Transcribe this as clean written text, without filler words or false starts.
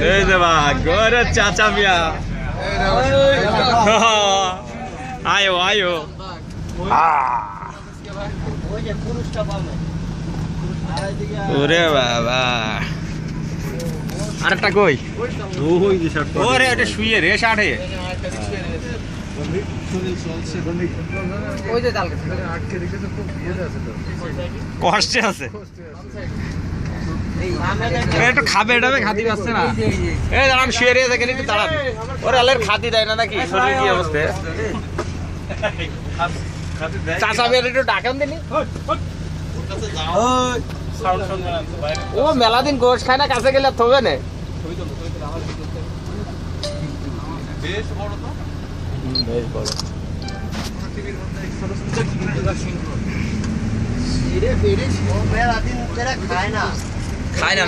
এই যে বা গোরে চাচা মিয়া আয়ো আয়ো ওরে বাবা আরেকটা কই ওরে এটা শুয়ে রে শাড়ে কষ্টে আছে একটু খাবে এটাবে খাতি পাচ্ছে না এই দাঁড়ান শুয়ে রে দেখেন একটু দাঁড়ান ওরে আলের খাতি দেয় না নাকি শরীর কি অবস্থা চাচা বের একটু ডাকেন দিনি ও মেলা দিন গোশ খায় না কাছে গেলে থবে না বেশ বড় তো বেশ বড় খায় না